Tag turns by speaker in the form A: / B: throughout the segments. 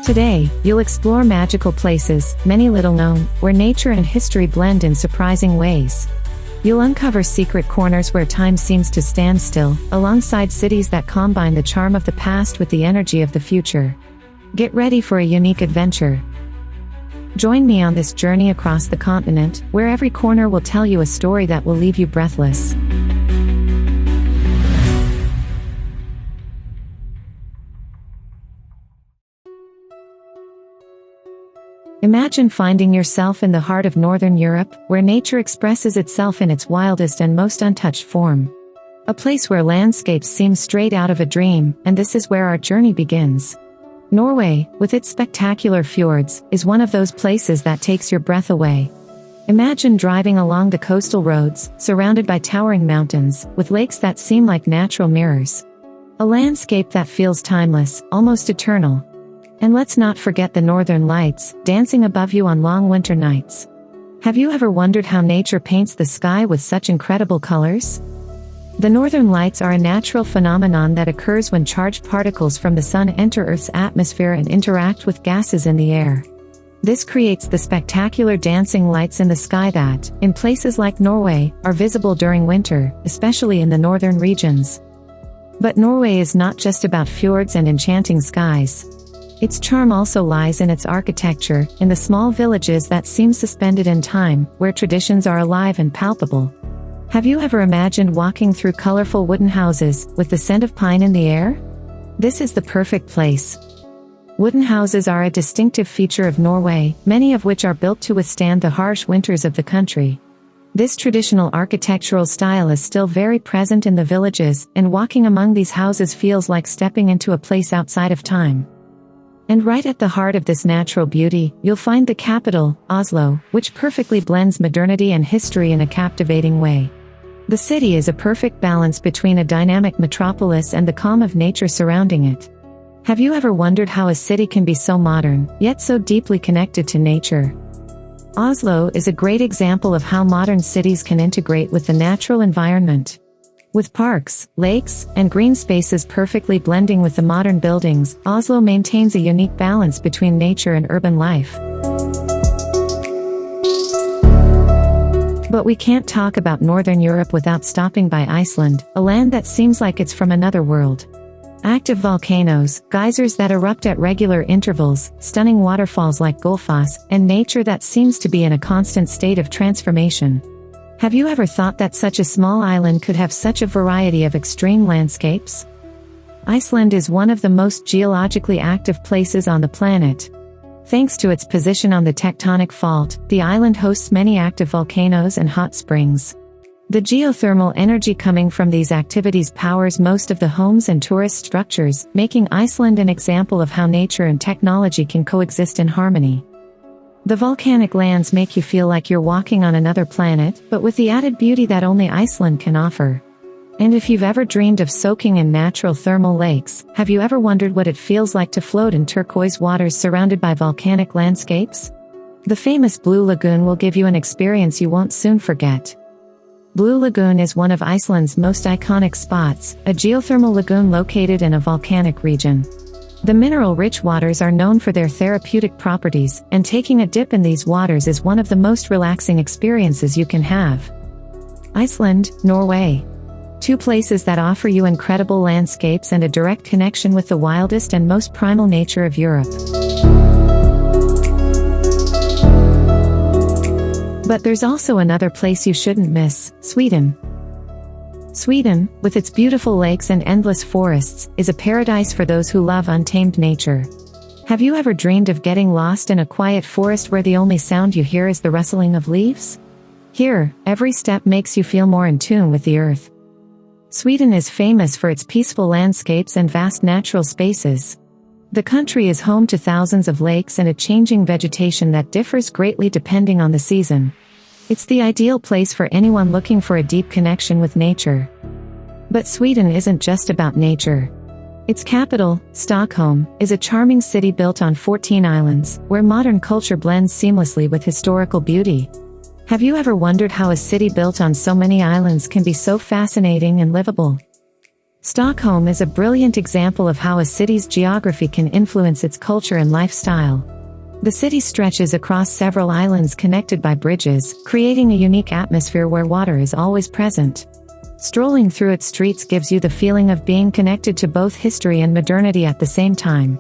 A: Today, you'll explore magical places, many little known, where nature and history blend in surprising ways. You'll uncover secret corners where time seems to stand still, alongside cities that combine the charm of the past with the energy of the future. Get ready for a unique adventure. Join me on this journey across the continent, where every corner will tell you a story that will leave you breathless. Imagine finding yourself in the heart of Northern Europe, where nature expresses itself in its wildest and most untouched form. A place where landscapes seem straight out of a dream, and this is where our journey begins. Norway, with its spectacular fjords, is one of those places that takes your breath away. Imagine driving along the coastal roads, surrounded by towering mountains, with lakes that seem like natural mirrors. A landscape that feels timeless, almost eternal. And let's not forget the northern lights, dancing above you on long winter nights. Have you ever wondered how nature paints the sky with such incredible colors? The northern lights are a natural phenomenon that occurs when charged particles from the sun enter Earth's atmosphere and interact with gases in the air. This creates the spectacular dancing lights in the sky that, in places like Norway, are visible during winter, especially in the northern regions. But Norway is not just about fjords and enchanting skies. Its charm also lies in its architecture, in the small villages that seem suspended in time, where traditions are alive and palpable. Have you ever imagined walking through colorful wooden houses, with the scent of pine in the air? This is the perfect place. Wooden houses are a distinctive feature of Norway, many of which are built to withstand the harsh winters of the country. This traditional architectural style is still very present in the villages, and walking among these houses feels like stepping into a place outside of time. And right at the heart of this natural beauty, you'll find the capital, Oslo, which perfectly blends modernity and history in a captivating way. The city is a perfect balance between a dynamic metropolis and the calm of nature surrounding it. Have you ever wondered how a city can be so modern, yet so deeply connected to nature? Oslo is a great example of how modern cities can integrate with the natural environment. With parks, lakes, and green spaces perfectly blending with the modern buildings, Oslo maintains a unique balance between nature and urban life. But we can't talk about Northern Europe without stopping by Iceland, a land that seems like it's from another world. Active volcanoes, geysers that erupt at regular intervals, stunning waterfalls like Gullfoss, and nature that seems to be in a constant state of transformation. Have you ever thought that such a small island could have such a variety of extreme landscapes? Iceland is one of the most geologically active places on the planet. Thanks to its position on the tectonic fault, the island hosts many active volcanoes and hot springs. The geothermal energy coming from these activities powers most of the homes and tourist structures, making Iceland an example of how nature and technology can coexist in harmony. The volcanic lands make you feel like you're walking on another planet, but with the added beauty that only Iceland can offer. And if you've ever dreamed of soaking in natural thermal lakes, have you ever wondered what it feels like to float in turquoise waters surrounded by volcanic landscapes? The famous Blue Lagoon will give you an experience you won't soon forget. Blue Lagoon is one of Iceland's most iconic spots, a geothermal lagoon located in a volcanic region. The mineral-rich waters are known for their therapeutic properties, and taking a dip in these waters is one of the most relaxing experiences you can have. Iceland, Norway. Two places that offer you incredible landscapes and a direct connection with the wildest and most primal nature of Europe. But there's also another place you shouldn't miss, Sweden. Sweden, with its beautiful lakes and endless forests, is a paradise for those who love untamed nature. Have you ever dreamed of getting lost in a quiet forest where the only sound you hear is the rustling of leaves? Here, every step makes you feel more in tune with the earth. Sweden is famous for its peaceful landscapes and vast natural spaces. The country is home to thousands of lakes and a changing vegetation that differs greatly depending on the season. It's the ideal place for anyone looking for a deep connection with nature. But Sweden isn't just about nature. Its capital, Stockholm, is a charming city built on 14 islands, where modern culture blends seamlessly with historical beauty. Have you ever wondered how a city built on so many islands can be so fascinating and livable? Stockholm is a brilliant example of how a city's geography can influence its culture and lifestyle. The city stretches across several islands connected by bridges, creating a unique atmosphere where water is always present. Strolling through its streets gives you the feeling of being connected to both history and modernity at the same time.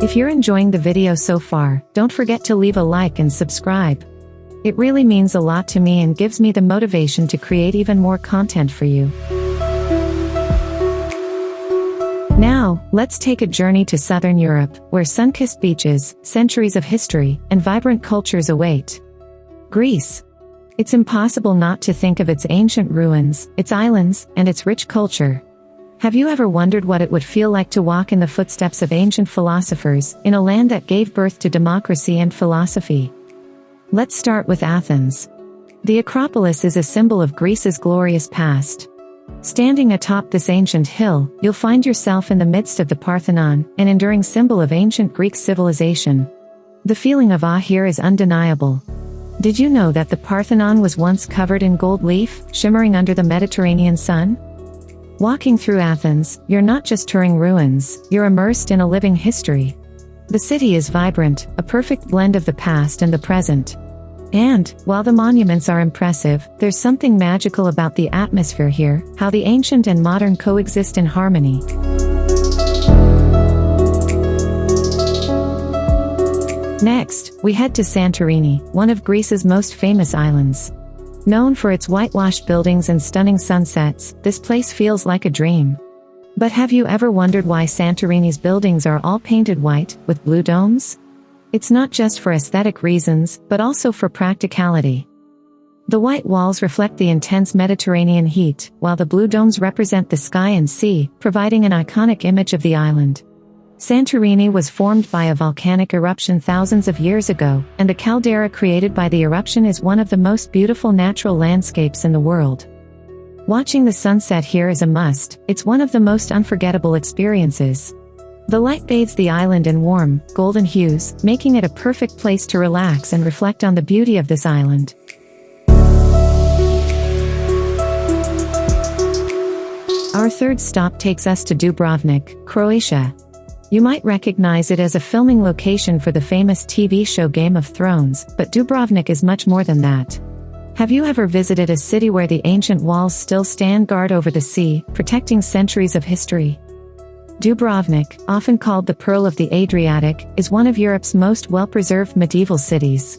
A: If you're enjoying the video so far, don't forget to leave a like and subscribe. It really means a lot to me and gives me the motivation to create even more content for you. Now, let's take a journey to southern Europe, where sun-kissed beaches, centuries of history, and vibrant cultures await. Greece. It's impossible not to think of its ancient ruins, its islands, and its rich culture. Have you ever wondered what it would feel like to walk in the footsteps of ancient philosophers, in a land that gave birth to democracy and philosophy? Let's start with Athens. The Acropolis is a symbol of Greece's glorious past. Standing atop this ancient hill, you'll find yourself in the midst of the Parthenon, an enduring symbol of ancient Greek civilization. The feeling of awe here is undeniable. Did you know that the Parthenon was once covered in gold leaf, shimmering under the Mediterranean sun? Walking through Athens, you're not just touring ruins, you're immersed in a living history. The city is vibrant, a perfect blend of the past and the present. And, while the monuments are impressive, there's something magical about the atmosphere here, how the ancient and modern coexist in harmony. Next, we head to Santorini, one of Greece's most famous islands. Known for its whitewashed buildings and stunning sunsets, this place feels like a dream. But have you ever wondered why Santorini's buildings are all painted white, with blue domes? It's not just for aesthetic reasons, but also for practicality. The white walls reflect the intense Mediterranean heat, while the blue domes represent the sky and sea, providing an iconic image of the island. Santorini was formed by a volcanic eruption thousands of years ago, and the caldera created by the eruption is one of the most beautiful natural landscapes in the world. Watching the sunset here is a must, it's one of the most unforgettable experiences. The light bathes the island in warm, golden hues, making it a perfect place to relax and reflect on the beauty of this island. Our third stop takes us to Dubrovnik, Croatia. You might recognize it as a filming location for the famous TV show Game of Thrones, but Dubrovnik is much more than that. Have you ever visited a city where the ancient walls still stand guard over the sea, protecting centuries of history? Dubrovnik, often called the Pearl of the Adriatic, is one of Europe's most well-preserved medieval cities.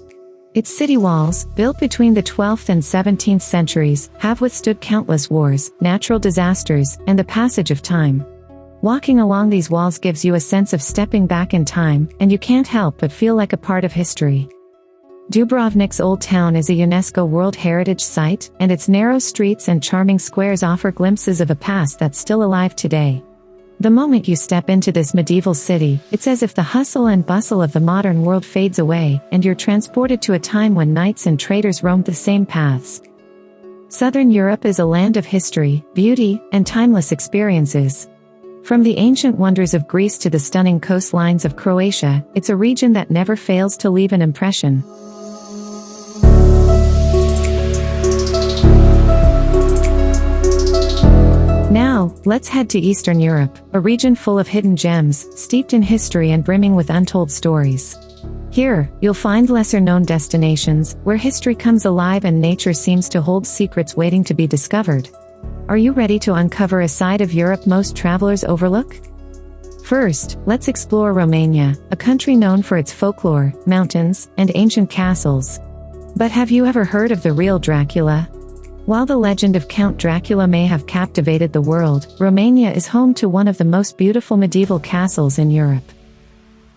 A: Its city walls, built between the 12th and 17th centuries, have withstood countless wars, natural disasters, and the passage of time. Walking along these walls gives you a sense of stepping back in time, and you can't help but feel like a part of history. Dubrovnik's Old Town is a UNESCO World Heritage Site, and its narrow streets and charming squares offer glimpses of a past that's still alive today. The moment you step into this medieval city, it's as if the hustle and bustle of the modern world fades away, and you're transported to a time when knights and traders roamed the same paths. Southern Europe is a land of history, beauty, and timeless experiences. From the ancient wonders of Greece to the stunning coastlines of Croatia, it's a region that never fails to leave an impression. Now, let's head to Eastern Europe, a region full of hidden gems, steeped in history and brimming with untold stories. Here, you'll find lesser-known destinations, where history comes alive and nature seems to hold secrets waiting to be discovered. Are you ready to uncover a side of Europe most travelers overlook? First, let's explore Romania, a country known for its folklore, mountains, and ancient castles. But have you ever heard of the real Dracula? While the legend of Count Dracula may have captivated the world, Romania is home to one of the most beautiful medieval castles in Europe.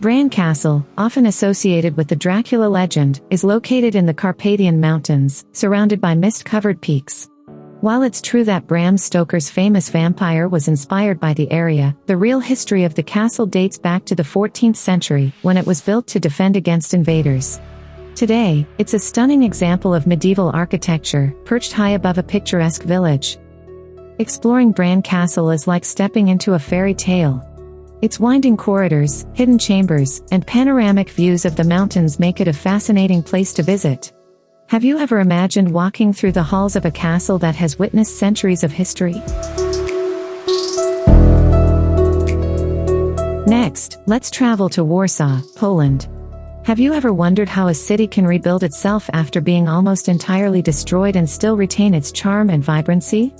A: Bran Castle, often associated with the Dracula legend, is located in the Carpathian Mountains, surrounded by mist-covered peaks. While it's true that Bram Stoker's famous vampire was inspired by the area, the real history of the castle dates back to the 14th century, when it was built to defend against invaders. Today, it's a stunning example of medieval architecture, perched high above a picturesque village. Exploring Bran Castle is like stepping into a fairy tale. Its winding corridors, hidden chambers, and panoramic views of the mountains make it a fascinating place to visit. Have you ever imagined walking through the halls of a castle that has witnessed centuries of history? Next, let's travel to Warsaw, Poland. Have you ever wondered how a city can rebuild itself after being almost entirely destroyed and still retain its charm and vibrancy?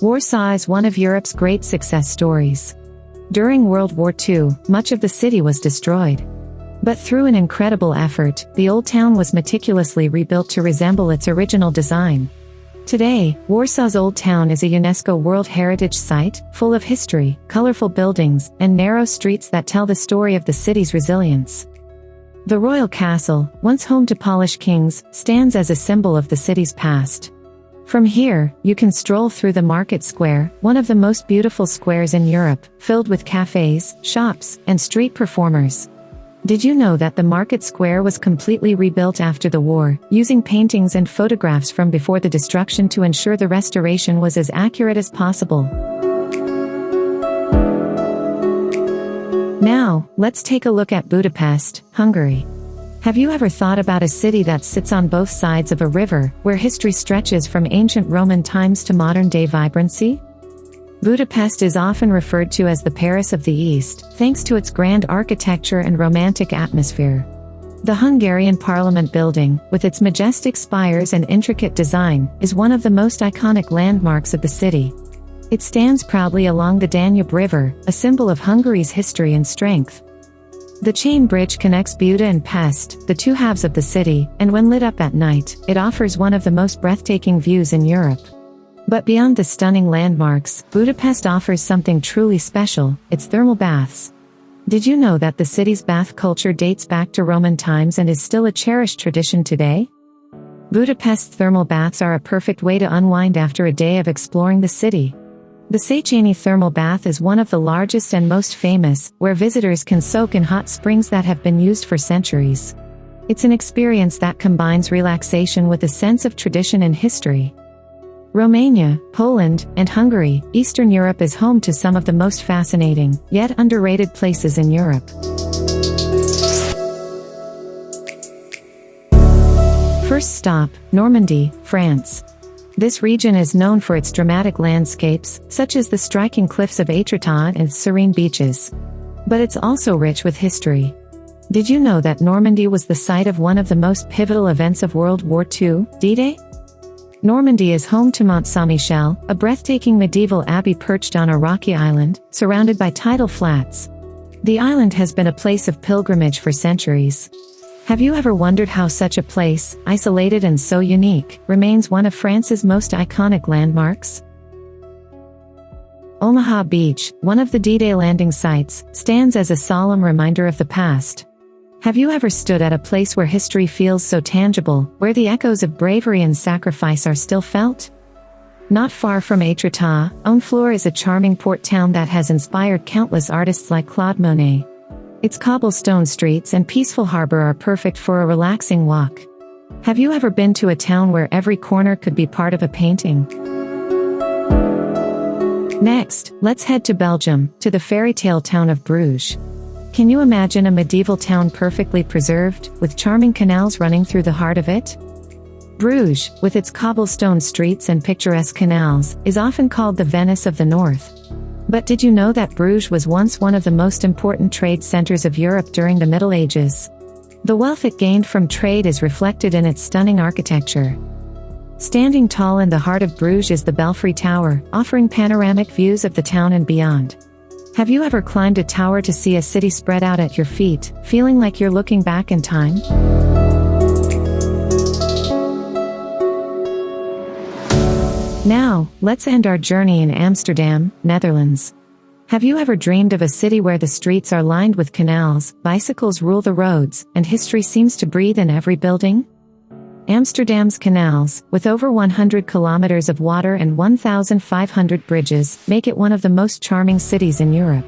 A: Warsaw is one of Europe's great success stories. During World War II, much of the city was destroyed. But through an incredible effort, the old town was meticulously rebuilt to resemble its original design. Today, Warsaw's Old Town is a UNESCO World Heritage Site, full of history, colorful buildings, and narrow streets that tell the story of the city's resilience. The Royal Castle, once home to Polish kings, stands as a symbol of the city's past. From here, you can stroll through the market square, one of the most beautiful squares in Europe, filled with cafes, shops, and street performers. Did you know that the market square was completely rebuilt after the war, using paintings and photographs from before the destruction to ensure the restoration was as accurate as possible? Now, let's take a look at Budapest, Hungary. Have you ever thought about a city that sits on both sides of a river, where history stretches from ancient Roman times to modern-day vibrancy? Budapest is often referred to as the Paris of the East, thanks to its grand architecture and romantic atmosphere. The Hungarian Parliament building, with its majestic spires and intricate design, is one of the most iconic landmarks of the city. It stands proudly along the Danube River, a symbol of Hungary's history and strength. The chain bridge connects Buda and Pest, the two halves of the city, and when lit up at night, it offers one of the most breathtaking views in Europe. But beyond the stunning landmarks, Budapest offers something truly special: its thermal baths. Did you know that the city's bath culture dates back to Roman times and is still a cherished tradition today? Budapest's thermal baths are a perfect way to unwind after a day of exploring the city. The Széchenyi thermal bath is one of the largest and most famous, where visitors can soak in hot springs that have been used for centuries. It's an experience that combines relaxation with a sense of tradition and history. Romania, Poland, and Hungary, Eastern Europe is home to some of the most fascinating, yet underrated places in Europe. First stop, Normandy, France. This region is known for its dramatic landscapes, such as the striking cliffs of Étretat and its serene beaches. But it's also rich with history. Did you know that Normandy was the site of one of the most pivotal events of World War II, D-Day? Normandy is home to Mont Saint-Michel, a breathtaking medieval abbey perched on a rocky island, surrounded by tidal flats. The island has been a place of pilgrimage for centuries. Have you ever wondered how such a place, isolated and so unique, remains one of France's most iconic landmarks? Omaha Beach, one of the D-Day landing sites, stands as a solemn reminder of the past. Have you ever stood at a place where history feels so tangible, where the echoes of bravery and sacrifice are still felt? Not far from Étretat, Honfleur is a charming port town that has inspired countless artists like Claude Monet. Its cobblestone streets and peaceful harbor are perfect for a relaxing walk. Have you ever been to a town where every corner could be part of a painting? Next, let's head to Belgium, to the fairy tale town of Bruges. Can you imagine a medieval town perfectly preserved, with charming canals running through the heart of it? Bruges, with its cobblestone streets and picturesque canals, is often called the Venice of the North. But did you know that Bruges was once one of the most important trade centers of Europe during the Middle Ages? The wealth it gained from trade is reflected in its stunning architecture. Standing tall in the heart of Bruges is the Belfry Tower, offering panoramic views of the town and beyond. Have you ever climbed a tower to see a city spread out at your feet, feeling like you're looking back in time? Now, let's end our journey in Amsterdam, Netherlands. Have you ever dreamed of a city where the streets are lined with canals, bicycles rule the roads, and history seems to breathe in every building? Amsterdam's canals, with over 100 kilometers of water and 1,500 bridges, make it one of the most charming cities in Europe.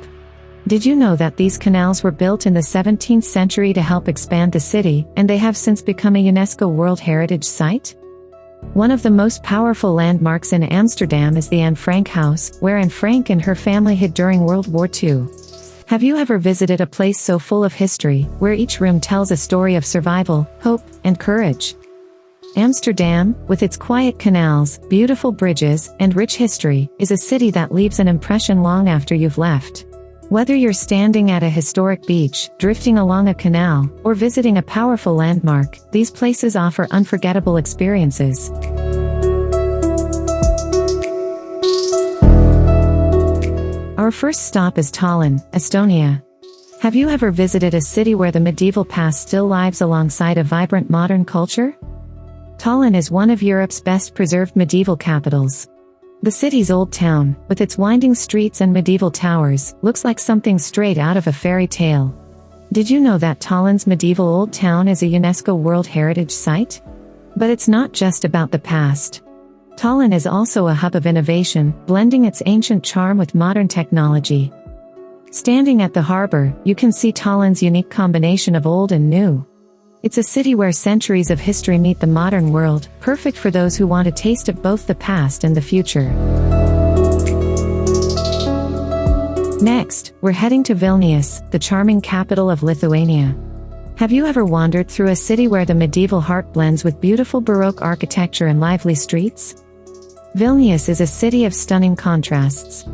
A: Did you know that these canals were built in the 17th century to help expand the city, and they have since become a UNESCO World Heritage Site? One of the most powerful landmarks in Amsterdam is the Anne Frank House, where Anne Frank and her family hid during World War II. Have you ever visited a place so full of history, where each room tells a story of survival, hope, and courage? Amsterdam, with its quiet canals, beautiful bridges, and rich history, is a city that leaves an impression long after you've left. Whether you're standing at a historic beach, drifting along a canal, or visiting a powerful landmark, these places offer unforgettable experiences. Our first stop is Tallinn, Estonia. Have you ever visited a city where the medieval past still lives alongside a vibrant modern culture? Tallinn is one of Europe's best preserved medieval capitals. The city's old town, with its winding streets and medieval towers, looks like something straight out of a fairy tale. Did you know that Tallinn's medieval old town is a UNESCO World Heritage Site? But it's not just about the past. Tallinn is also a hub of innovation, blending its ancient charm with modern technology. Standing at the harbor, you can see Tallinn's unique combination of old and new. It's a city where centuries of history meet the modern world, perfect for those who want a taste of both the past and the future. Next, we're heading to Vilnius, the charming capital of Lithuania. Have you ever wandered through a city where the medieval heart blends with beautiful Baroque architecture and lively streets? Vilnius is a city of stunning contrasts.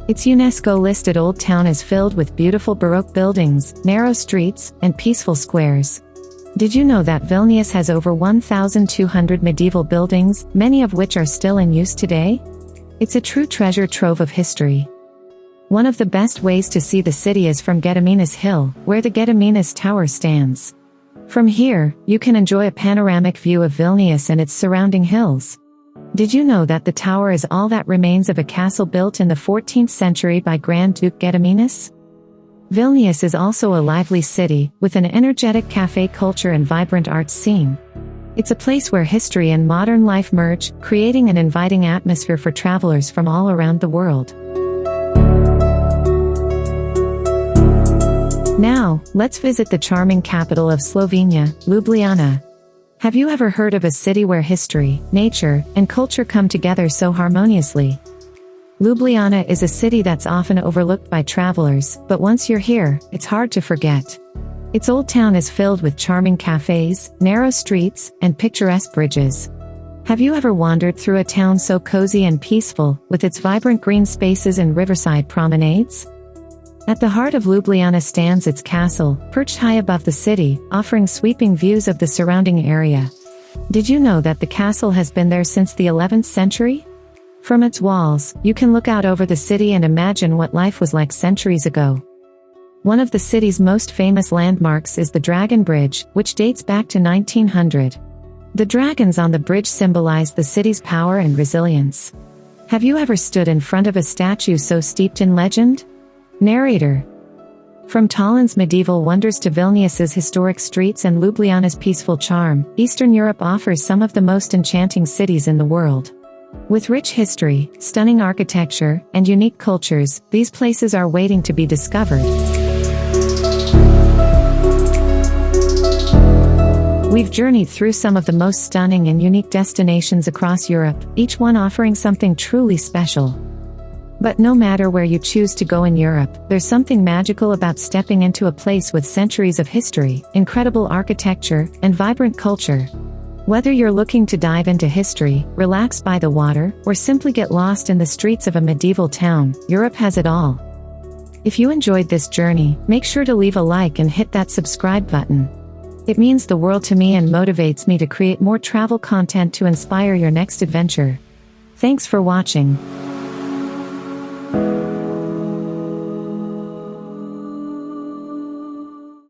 A: Its UNESCO-listed old town is filled with beautiful Baroque buildings, narrow streets, and peaceful squares. Did you know that Vilnius has over 1,200 medieval buildings, many of which are still in use today? It's a true treasure trove of history. One of the best ways to see the city is from Gediminas Hill, where the Gediminas Tower stands. From here, you can enjoy a panoramic view of Vilnius and its surrounding hills. Did you know that the tower is all that remains of a castle built in the 14th century by Grand Duke Gediminas? Vilnius is also a lively city, with an energetic cafe culture and vibrant arts scene. It's a place where history and modern life merge, creating an inviting atmosphere for travelers from all around the world. Now, let's visit the charming capital of Slovenia, Ljubljana. Have you ever heard of a city where history, nature, and culture come together so harmoniously? Ljubljana is a city that's often overlooked by travelers, but once you're here, it's hard to forget. Its old town is filled with charming cafes, narrow streets, and picturesque bridges. Have you ever wandered through a town so cozy and peaceful, with its vibrant green spaces and riverside promenades? At the heart of Ljubljana stands its castle, perched high above the city, offering sweeping views of the surrounding area. Did you know that the castle has been there since the 11th century? From its walls, you can look out over the city and imagine what life was like centuries ago. One of the city's most famous landmarks is the Dragon Bridge, which dates back to 1900. The dragons on the bridge symbolize the city's power and resilience. Have you ever stood in front of a statue so steeped in legend? Narrator. From Tallinn's medieval wonders to Vilnius's historic streets and Ljubljana's peaceful charm, Eastern Europe offers some of the most enchanting cities in the world. With rich history, stunning architecture, and unique cultures, these places are waiting to be discovered. We've journeyed through some of the most stunning and unique destinations across Europe, each one offering something truly special. But no matter where you choose to go in Europe, there's something magical about stepping into a place with centuries of history, incredible architecture, and vibrant culture. Whether you're looking to dive into history, relax by the water, or simply get lost in the streets of a medieval town, Europe has it all. If you enjoyed this journey, make sure to leave a like and hit that subscribe button. It means the world to me and motivates me to create more travel content to inspire your next adventure. Thanks for watching.